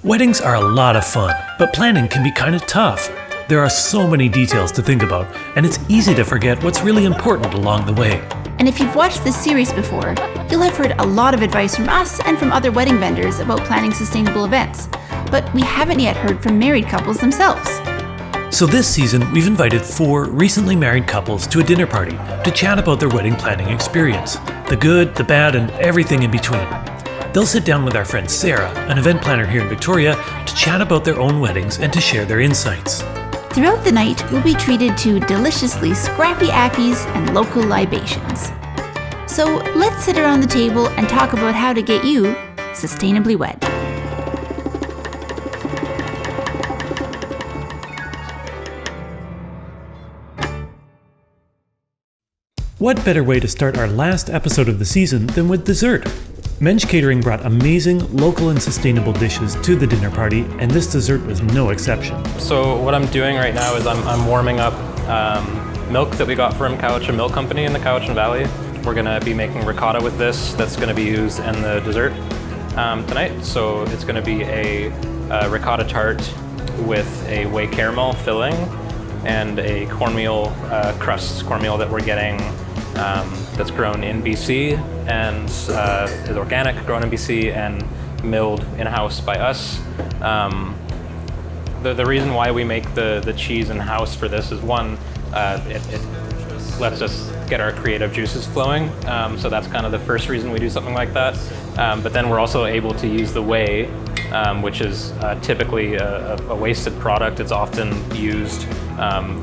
Weddings are a lot of fun, but planning can be kind of tough. There are so many details to think about, and it's easy to forget what's really important along the way. And if you've watched this series before, you'll have heard a lot of advice from us and from other wedding vendors about planning sustainable events. But we haven't yet heard from married couples themselves. So this season, we've invited 4 recently married couples to a dinner party to chat about their wedding planning experience, the good, the bad, and everything in between. They'll sit down with our friend Sarah, an event planner here in Victoria, to chat about their own weddings and to share their insights. Throughout the night, we'll be treated to deliciously scrappy ackies and local libations. So let's sit around the table and talk about how to get you sustainably wed. What better way to start our last episode of the season than with dessert? Mensch Catering brought amazing local and sustainable dishes to the dinner party, and this dessert was no exception. So what I'm doing right now is I'm warming up milk that we got from Cowichan Milk Company in the Cowichan Valley. We're gonna be making ricotta with this that's gonna be used in the dessert tonight. So it's gonna be a ricotta tart with a whey caramel filling and a cornmeal crust, cornmeal that we're getting that's grown in BC and is organic, grown in BC and milled in-house by us. The reason why we make the cheese in-house for this is one, it lets us get our creative juices flowing. So that's kind of the first reason we do something like that. But then we're also able to use the whey, which is typically a wasted product. It's often used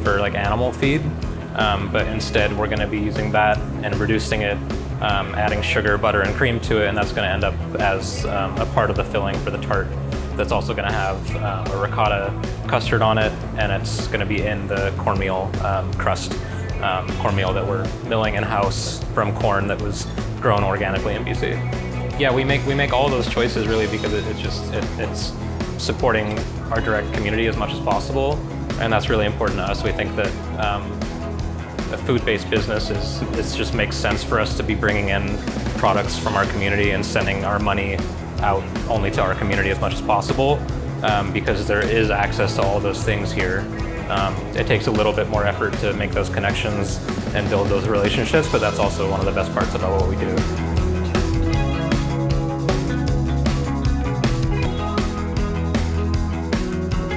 for like animal feed. But instead we're going to be using that and reducing it, adding sugar, butter, and cream to it, and that's going to end up as a part of the filling for the tart. That's also going to have a ricotta custard on it, and it's going to be in the cornmeal crust, cornmeal that we're milling in-house from corn that was grown organically in BC. Yeah, we make all those choices really because it's supporting our direct community as much as possible, and that's really important to us. We think that a food-based business it just makes sense for us to be bringing in products from our community and sending our money out only to our community as much as possible, because there is access to all those things here. It takes a little bit more effort to make those connections and build those relationships, but that's also one of the best parts about what we do.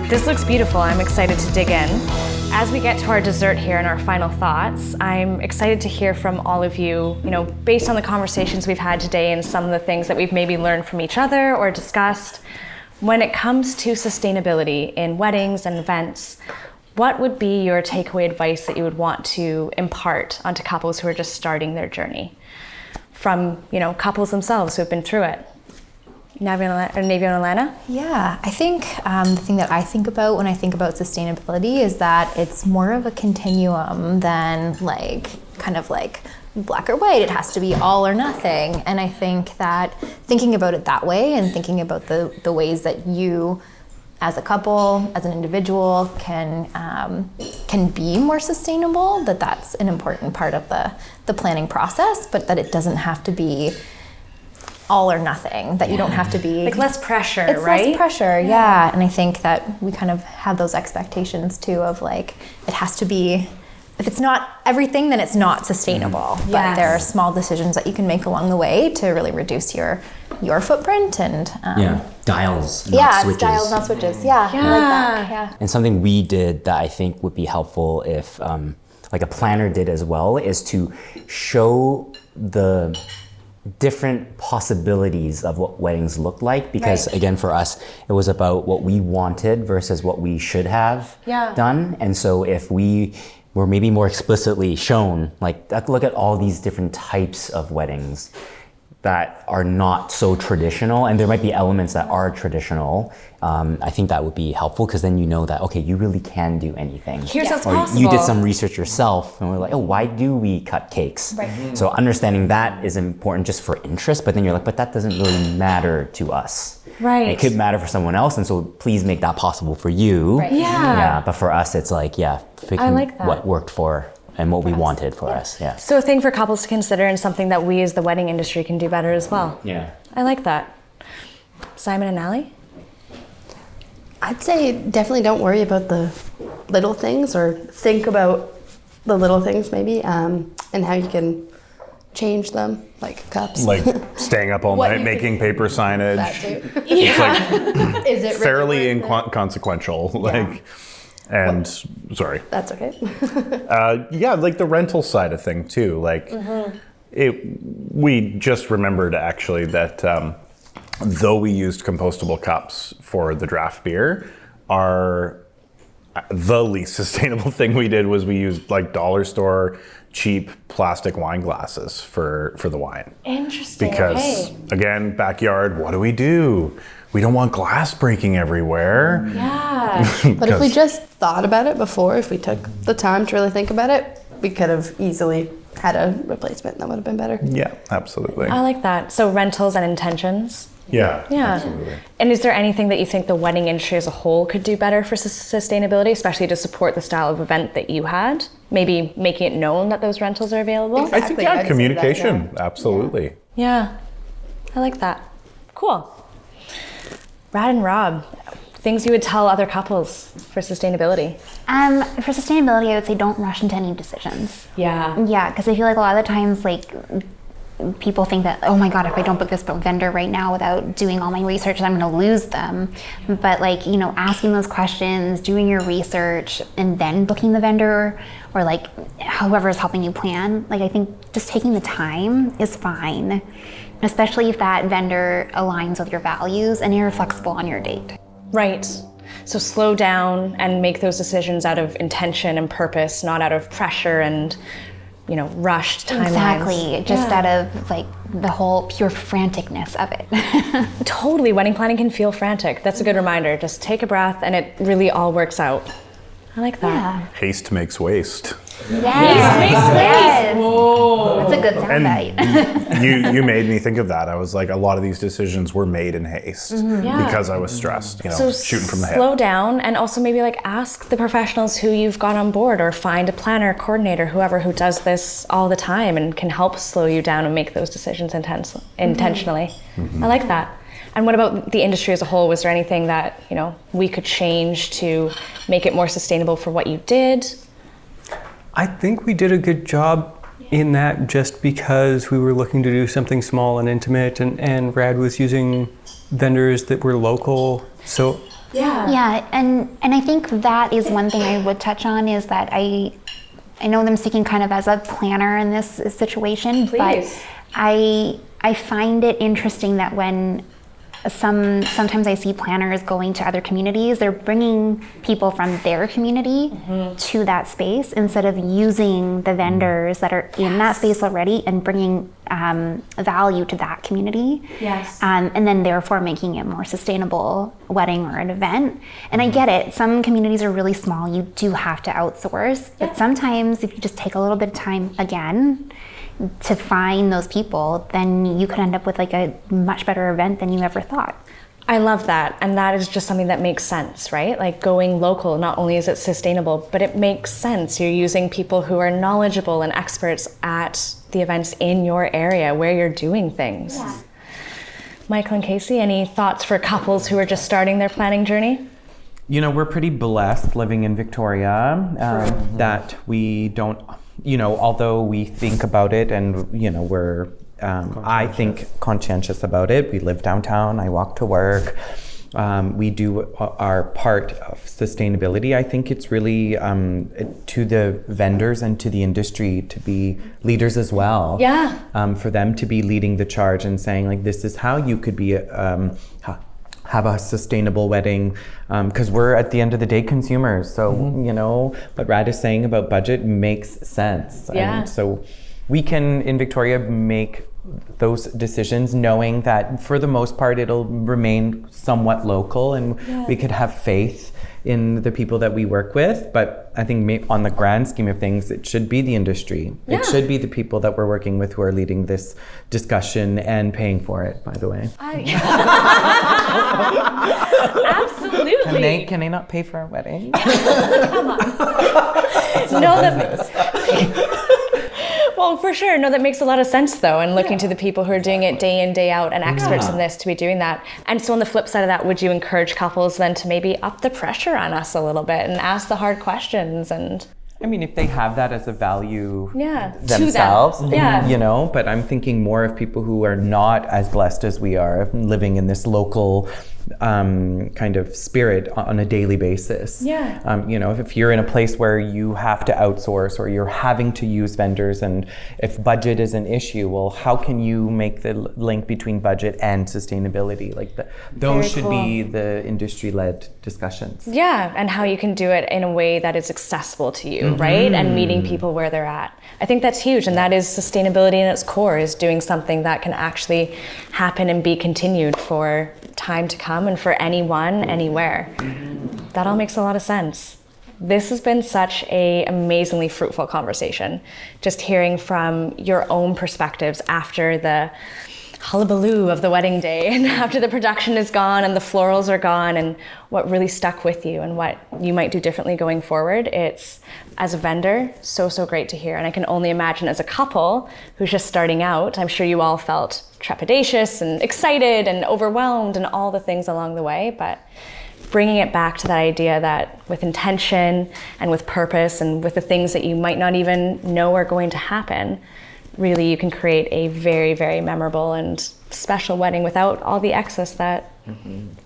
This looks beautiful. I'm excited to dig in. As we get to our dessert here and our final thoughts, I'm excited to hear from all of you, based on the conversations we've had today and some of the things that we've maybe learned from each other or discussed. When it comes to sustainability in weddings and events, what would be your takeaway advice that you would want to impart onto couples who are just starting their journey? From, couples themselves who have been through it. Navia and Alana? Yeah, I think the thing that I think about when I think about sustainability is that it's more of a continuum than kind of like black or white. It has to be all or nothing. And I think that thinking about it that way and thinking about the ways that you as a couple, as an individual can be more sustainable, that's an important part of the planning process, but that it doesn't have to be all or nothing, that you don't have to be... Like less pressure, it's right? Less pressure, yeah. And I think that we kind of have those expectations too of it has to be, if it's not everything, then it's not sustainable. Yes. But there are small decisions that you can make along the way to really reduce your footprint and... dials, not switches. Dials, not switches. Yeah, I like that, yeah. And something we did that I think would be helpful if a planner did as well is to show the different possibilities of what weddings look like, because again, for us, it was about what we wanted versus what we should have done. And so if we were maybe more explicitly shown, look at all these different types of weddings that are not so traditional, and there might be elements that are traditional, I think that would be helpful, because then you know that, okay, you really can do anything. Here's what's or possible. You did some research yourself, and we're like, oh, why do we cut cakes? Right. So understanding that is important just for interest, but then you're like, but that doesn't really matter to us. Right. It could matter for someone else, and so please make that possible for you. Right. Yeah. But for us, it's picking what worked for and what we wanted for us. Yeah. So a thing for couples to consider, and something that we as the wedding industry can do better as well. Yeah. I like that. Simon and Allie? I'd say definitely don't worry about the little things, or think about the little things maybe, and how you can change them, like cups. Like staying up all What night you making paper signage. That too. It's like Is it fairly really worth it? inconsequential. Like, and sorry. That's okay. Yeah, like the rental side of thing too. Like, we just remembered actually that though we used compostable cups for the draft beer, the least sustainable thing we did was we used like dollar store cheap plastic wine glasses for the wine. Interesting. Because okay. again, backyard, what do? We don't want glass breaking everywhere. Yeah. But if we just thought about it before, if we took the time to really think about it, we could have easily had a replacement that would have been better. Yeah, absolutely. I like that. So rentals and intentions. Yeah, Yeah. absolutely. And is there anything that you think the wedding industry as a whole could do better for sustainability, especially to support the style of event that you had? Maybe making it known that those rentals are available? Exactly. I think, I'd yeah, say that, communication, absolutely. Yeah. I like that. Cool. Brad and Rob, things you would tell other couples for sustainability? For sustainability, I would say don't rush into any decisions. Yeah. Yeah, because I feel like a lot of the times, like, people think that, oh my God, if I don't book this vendor right now without doing all my research, I'm going to lose them. But like, you know, asking those questions, doing your research, and then booking the vendor, or like whoever is helping you plan, like I think just taking the time is fine, especially if that vendor aligns with your values and you're flexible on your date. Right. So slow down and make those decisions out of intention and purpose, not out of pressure and, you know, rushed timelines. Exactly, just out of like the whole pure franticness of it. Totally, wedding planning can feel frantic. That's a good reminder. Just take a breath and it really all works out. I like that. Yeah. Haste makes waste. Yes. Whoa. That's a good soundbite. you made me think of that. I was like, a lot of these decisions were made in haste because I was stressed, you know, So shooting from the hip. slow down and also maybe like ask the professionals who you've got on board, or find a planner, coordinator, whoever who does this all the time and can help slow you down and make those decisions intentionally. I like that. And what about the industry as a whole? Was there anything that, you know, we could change to make it more sustainable for what you did? I think we did a good job in that, just because we were looking to do something small and intimate, and Brad was using vendors that were local. So Yeah, and I think that is one thing I would touch on, is that I know I'm speaking kind of as a planner in this situation, Please. but I find it interesting that when sometimes I see planners going to other communities, they're bringing people from their community to that space instead of using the vendors that are in that space already and bringing value to that community. Yes. And then therefore making it more sustainable wedding or an event. And I get it, some communities are really small, you do have to outsource, but sometimes if you just take a little bit of time again to find those people, then you could end up with like a much better event than you ever thought. I love that. And that is just something that makes sense, right? Like going local, not only is it sustainable, but it makes sense. You're using people who are knowledgeable and experts at the events in your area where you're doing things. Yeah. Michael and Casey, any thoughts for couples who are just starting their planning journey? You know, we're pretty blessed living in Victoria that we don't, you know, although we think about it and, you know, we're, I think, conscientious about it. We live downtown, I walk to work. We do our part of sustainability. I think it's really to the vendors and to the industry to be leaders as well. Yeah. For them to be leading the charge and saying, like, this is how you could be have a sustainable wedding, because we're at the end of the day consumers. So, you know, what Rad is saying about budget makes sense. Yeah. And so we can, in Victoria, make those decisions knowing that for the most part it'll remain somewhat local, and we could have faith in the people that we work with. But I think on the grand scheme of things, it should be the industry. Yeah. It should be the people that we're working with who are leading this discussion and paying for it, by the way. Absolutely. Can they not pay for our wedding? Come on. It's not a business. Well, for sure. No, that makes a lot of sense, though. And looking to the people who are doing it day in, day out, and experts in this to be doing that. And so on the flip side of that, would you encourage couples then to maybe up the pressure on us a little bit and ask the hard questions? And I mean, if they have that as a value themselves, to them, you know, but I'm thinking more of people who are not as blessed as we are, living in this local kind of spirit on a daily basis. You know, if you're in a place where you have to outsource or you're having to use vendors, and if budget is an issue, well, how can you make the link between budget and sustainability? Like those should be the industry-led discussions. Yeah, and how you can do it in a way that is accessible to you, right? And meeting people where they're at. I think that's huge, and that is sustainability in its core, is doing something that can actually happen and be continued for time to come and for anyone, anywhere. That all makes a lot of sense. This has been such an amazingly fruitful conversation. Just hearing from your own perspectives after the hullabaloo of the wedding day and after the production is gone and the florals are gone, and what really stuck with you and what you might do differently going forward. It's, as a vendor, so great to hear. And I can only imagine as a couple who's just starting out, I'm sure you all felt trepidatious and excited and overwhelmed and all the things along the way, but bringing it back to that idea that with intention and with purpose and with the things that you might not even know are going to happen, really you can create a very, very memorable and special wedding without all the excess that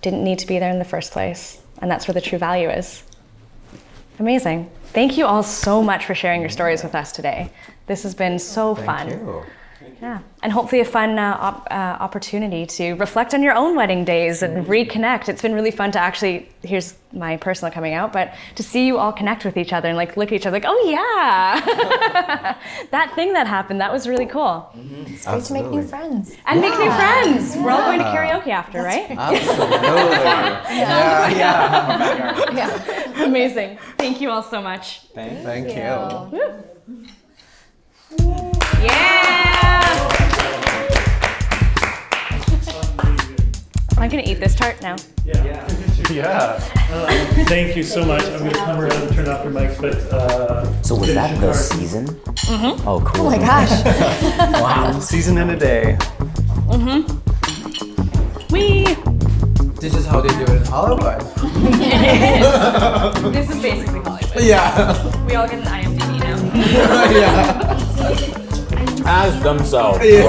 didn't need to be there in the first place. And that's where the true value is. Amazing. Thank you all so much for sharing your stories with us today. This has been so fun. Thank you. Yeah, and hopefully a fun opportunity to reflect on your own wedding days and reconnect. It's been really fun to actually, here's my personal coming out, but to see you all connect with each other and like look at each other like, oh yeah, that thing that happened, that was really cool. It's great to make new friends. And make new friends. We're all going to karaoke after, right? Yeah. Amazing. Thank you all so much. Thank you. Yeah! I'm gonna eat this tart now. Yeah. Thank you so much. I'm going to come around and turn off your mics, but So was that the season? Oh, cool. Oh my gosh. Wow. Season in a day. This is how they do it in Hollywood. This is basically Hollywood. Yeah. We all get an IMDb now. Yeah. As themselves. Yeah.